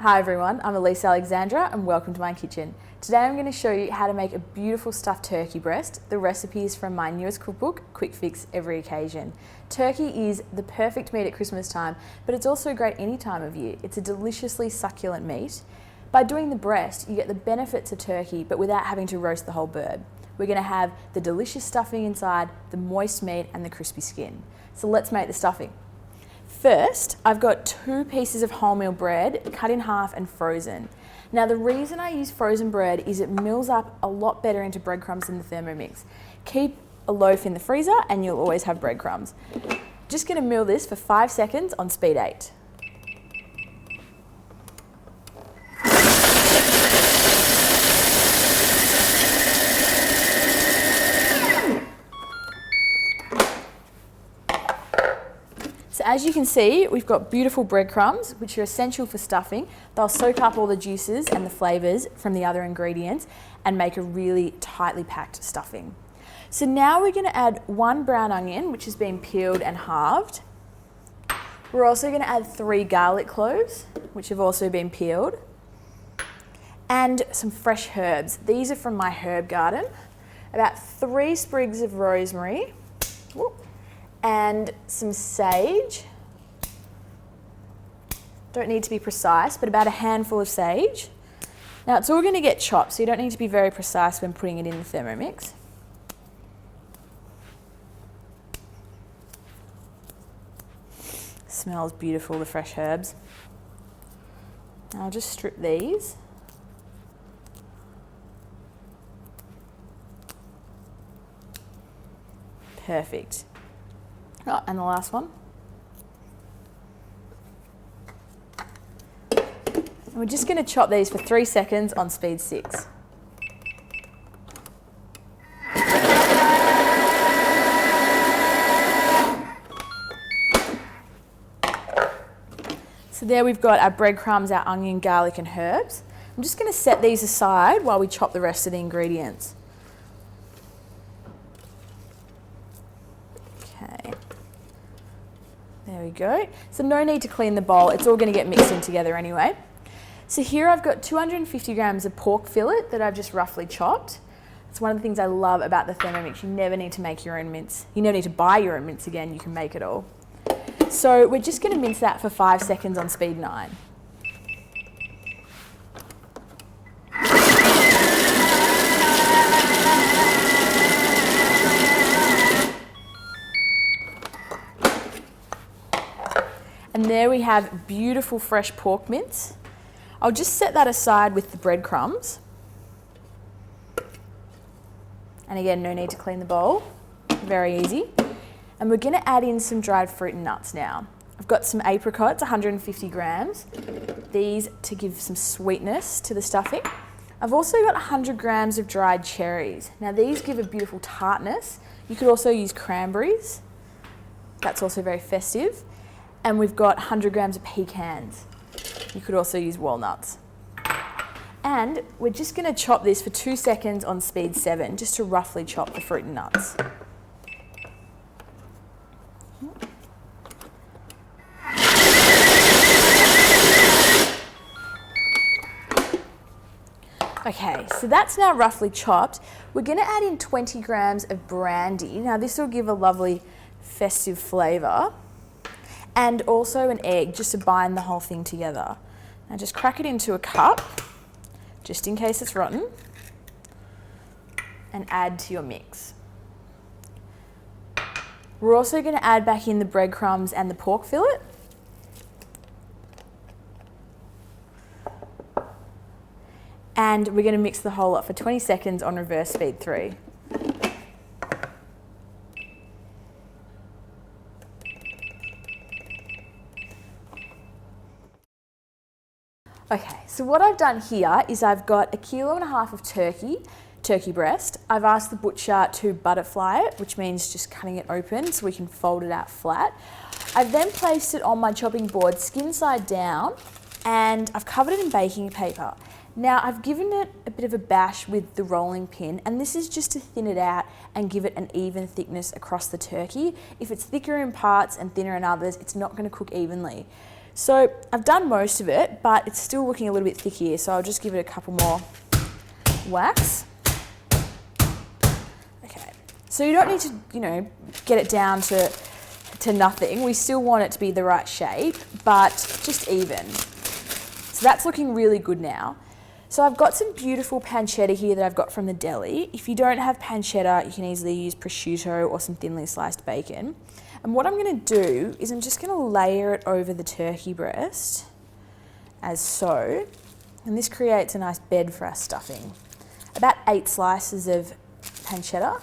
Hi everyone, I'm Alyce Alexandra and welcome to my kitchen. Today I'm going to show you how to make a beautiful stuffed turkey breast. The recipe is from my newest cookbook, Quick Fix Every Occasion. Turkey is the perfect meat at Christmas time, but it's also great any time of year. It's a deliciously succulent meat. By doing the breast, you get the benefits of turkey, but without having to roast the whole bird. We're going to have the delicious stuffing inside, the moist meat and the crispy skin. So let's make the stuffing. First, I've got 2 pieces of wholemeal bread cut in half and frozen. Now the reason I use frozen bread is it mills up a lot better into breadcrumbs than the Thermomix. Keep a loaf in the freezer and you'll always have breadcrumbs. Just going to mill this for 5 seconds on speed 8. So as you can see, we've got beautiful breadcrumbs, which are essential for stuffing. They'll soak up all the juices and the flavours from the other ingredients and make a really tightly packed stuffing. So now we're going to add 1 brown onion, which has been peeled and halved. We're also going to add 3 garlic cloves, which have also been peeled, and some fresh herbs. These are from my herb garden. About 3 sprigs of rosemary. Whoop. And some sage. Don't need to be precise, but about a handful of sage. Now it's all going to get chopped, so you don't need to be very precise when putting it in the Thermomix. Smells beautiful, the fresh herbs. Now I'll just strip these. Perfect. Oh, and the last one. And we're just going to chop these for 3 seconds on speed 6. So there we've got our breadcrumbs, our onion, garlic and herbs. I'm just going to set these aside while we chop the rest of the ingredients. Okay. There we go. So no need to clean the bowl, it's all going to get mixed in together anyway. So here I've got 250 grams of pork fillet that I've just roughly chopped. It's one of the things I love about the Thermomix. You never need to make your own mince. You never need to buy your own mince again, you can make it all. So we're just going to mince that for 5 seconds on speed 9. And there we have beautiful fresh pork mince. I'll just set that aside with the breadcrumbs. And again, no need to clean the bowl, very easy. And we're going to add in some dried fruit and nuts now. I've got some apricots, 150 grams, these to give some sweetness to the stuffing. I've also got 100 grams of dried cherries. Now these give a beautiful tartness. You could also use cranberries, that's also very festive. And we've got 100 grams of pecans. You could also use walnuts. And we're just going to chop this for 2 seconds on speed 7, just to roughly chop the fruit and nuts. Okay, so that's now roughly chopped. We're going to add in 20 grams of brandy. Now this will give a lovely festive flavour. And also an egg, just to bind the whole thing together. Now just crack it into a cup, just in case it's rotten, and add to your mix. We're also going to add back in the breadcrumbs and the pork fillet. And we're going to mix the whole lot for 20 seconds on reverse speed 3. Okay, so what I've done here is I've got 1.5 kilos of turkey breast. I've asked the butcher to butterfly it, which means just cutting it open so we can fold it out flat. I've then placed it on my chopping board skin side down and I've covered it in baking paper. Now I've given it a bit of a bash with the rolling pin, and this is just to thin it out and give it an even thickness across the turkey. If it's thicker in parts and thinner in others, it's not going to cook evenly. So I've done most of it, but it's still looking a little bit thick here, so I'll just give it a couple more whacks. Okay, so you don't need to, get it down to nothing. We still want it to be the right shape, but just even. So that's looking really good now. So I've got some beautiful pancetta here that I've got from the deli. If you don't have pancetta, you can easily use prosciutto or some thinly sliced bacon. And what I'm going to do is I'm just going to layer it over the turkey breast, as so. And this creates a nice bed for our stuffing. About 8 slices of pancetta.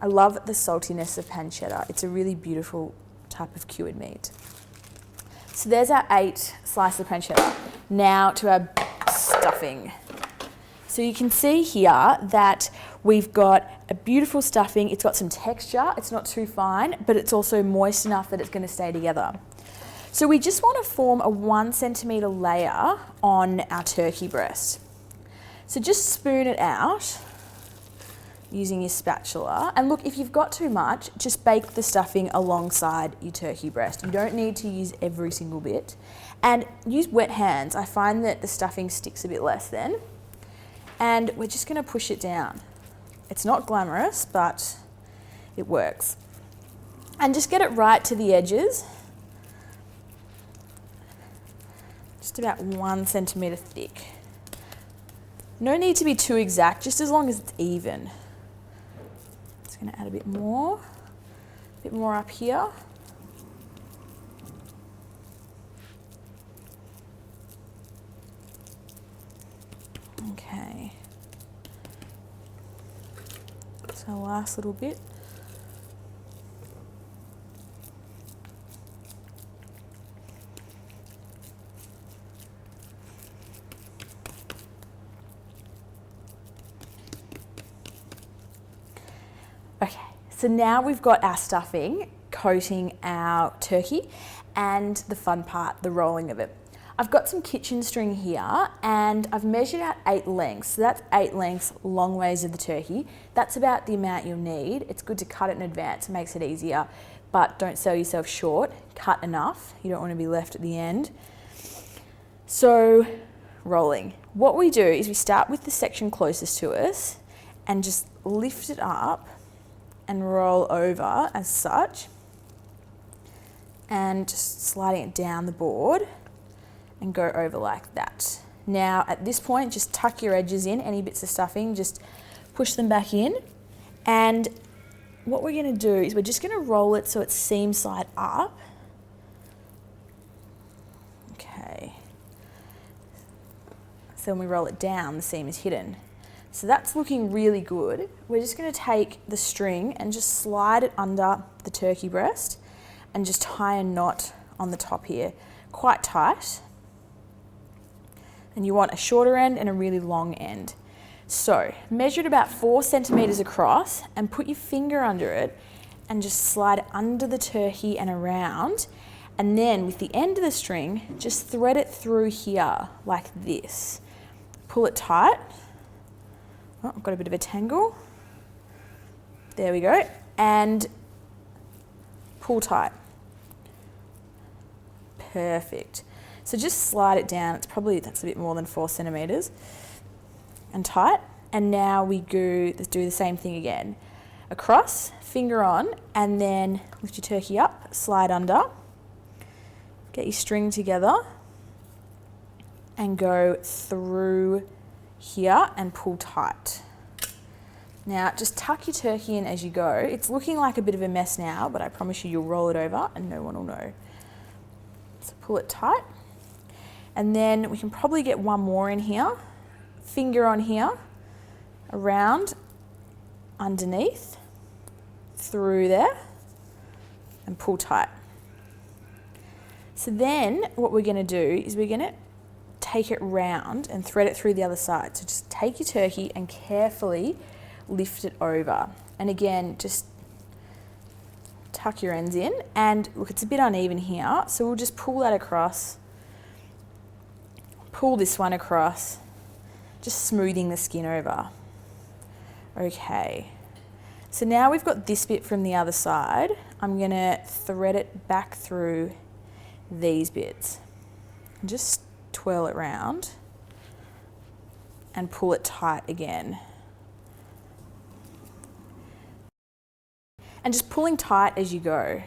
I love the saltiness of pancetta. It's a really beautiful type of cured meat. So there's our 8 slices of pancetta. Now to our stuffing. So you can see here that we've got a beautiful stuffing. It's got some texture. It's not too fine, but it's also moist enough that it's going to stay together. So we just want to form a 1 centimetre layer on our turkey breast. So just spoon it out using your spatula. And look, if you've got too much, just bake the stuffing alongside your turkey breast. You don't need to use every single bit. And use wet hands. I find that the stuffing sticks a bit less then. And we're just going to push it down. It's not glamorous, but it works. And just get it right to the edges. Just about 1 centimetre thick. No need to be too exact, just as long as it's even. Just going to add a bit more up here. Okay. So last little bit. Okay, so now we've got our stuffing coating our turkey and the fun part, the rolling of it. I've got some kitchen string here and I've measured out 8 lengths. So that's 8 lengths long ways of the turkey. That's about the amount you'll need. It's good to cut it in advance, it makes it easier, but don't sell yourself short. Cut enough, you don't want to be left at the end. So rolling. What we do is we start with the section closest to us and just lift it up and roll over as such, and just sliding it down the board and go over like that. Now at this point, just tuck your edges in, any bits of stuffing, just push them back in. And what we're gonna do is we're just gonna roll it so it's seam side up. Okay. So when we roll it down, the seam is hidden. So that's looking really good. We're just gonna take the string and just slide it under the turkey breast and just tie a knot on the top here, quite tight. And you want a shorter end and a really long end. So measure it about 4 centimetres across and put your finger under it and just slide it under the turkey and around. And then with the end of the string, just thread it through here like this. Pull it tight. Oh, I've got a bit of a tangle. There we go. And pull tight. Perfect. So just slide it down. That's a bit more than 4 centimetres. And tight. And now we do the same thing again. Across, finger on, and then lift your turkey up, slide under. Get your string together and go through here and pull tight. Now just tuck your turkey in as you go. It's looking like a bit of a mess now, but I promise you'll roll it over and no one will know. So pull it tight. And then we can probably get one more in here. Finger on here, around, underneath, through there, and pull tight. So then what we're gonna do is we're gonna take it round and thread it through the other side. So just take your turkey and carefully lift it over. And again, just tuck your ends in. And look, it's a bit uneven here, so we'll just pull that across, pull this one across, just smoothing the skin over. Okay, so now we've got this bit from the other side. I'm gonna thread it back through these bits. Just twirl it round and pull it tight again. And just pulling tight as you go.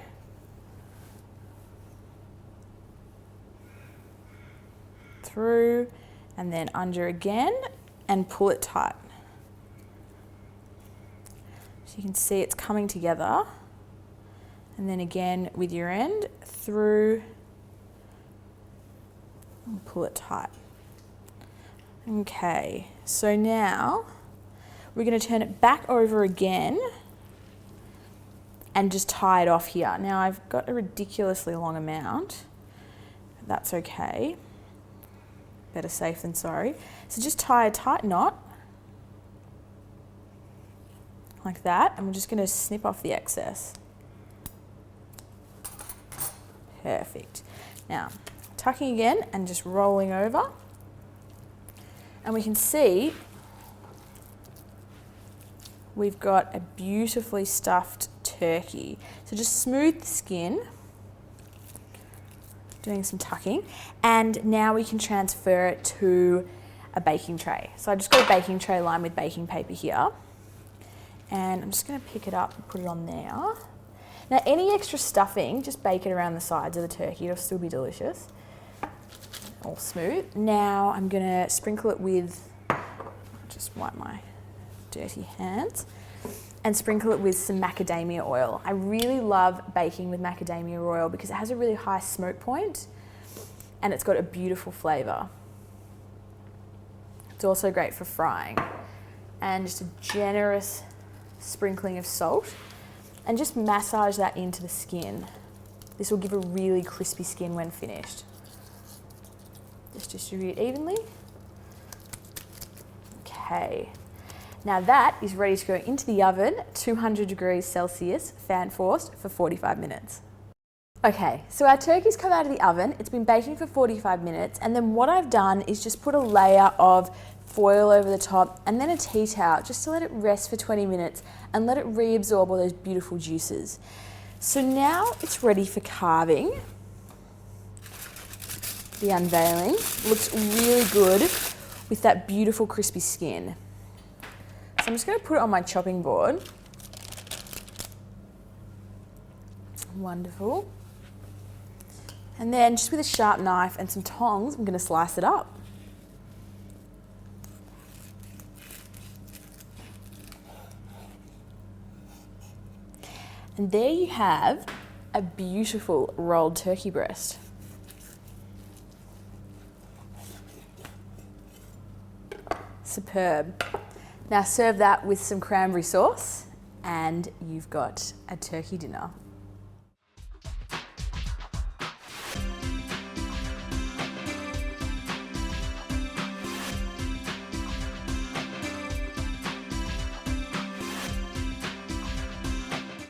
Through and then under again and pull it tight. So you can see it's coming together. And then again with your end, through and pull it tight. Okay, so now we're going to turn it back over again and just tie it off here. Now I've got a ridiculously long amount. That's okay. Better safe than sorry. So just tie a tight knot like that, and we're just going to snip off the excess. Perfect. Now, tucking again and just rolling over. And we can see we've got a beautifully stuffed turkey. So just smooth the skin, doing some tucking, and now we can transfer it to a baking tray. So I just got a baking tray lined with baking paper here, and I'm just going to pick it up and put it on there. Now any extra stuffing, just bake it around the sides of the turkey, it'll still be delicious. All smooth. Now I'm going to sprinkle it with, just wipe my dirty hands, and sprinkle it with some macadamia oil. I really love baking with macadamia oil because it has a really high smoke point and it's got a beautiful flavour. It's also great for frying. And just a generous sprinkling of salt, and just massage that into the skin. This will give a really crispy skin when finished. Just distribute evenly. Okay. Now that is ready to go into the oven, 200 degrees Celsius, fan forced, for 45 minutes. Okay, so our turkey's come out of the oven. It's been baking for 45 minutes, and then what I've done is just put a layer of foil over the top and then a tea towel just to let it rest for 20 minutes and let it reabsorb all those beautiful juices. So now it's ready for carving. The unveiling looks really good with that beautiful crispy skin. So I'm just going to put it on my chopping board. Wonderful. And then just with a sharp knife and some tongs, I'm going to slice it up. And there you have a beautiful rolled turkey breast. Superb. Now serve that with some cranberry sauce and you've got a turkey dinner.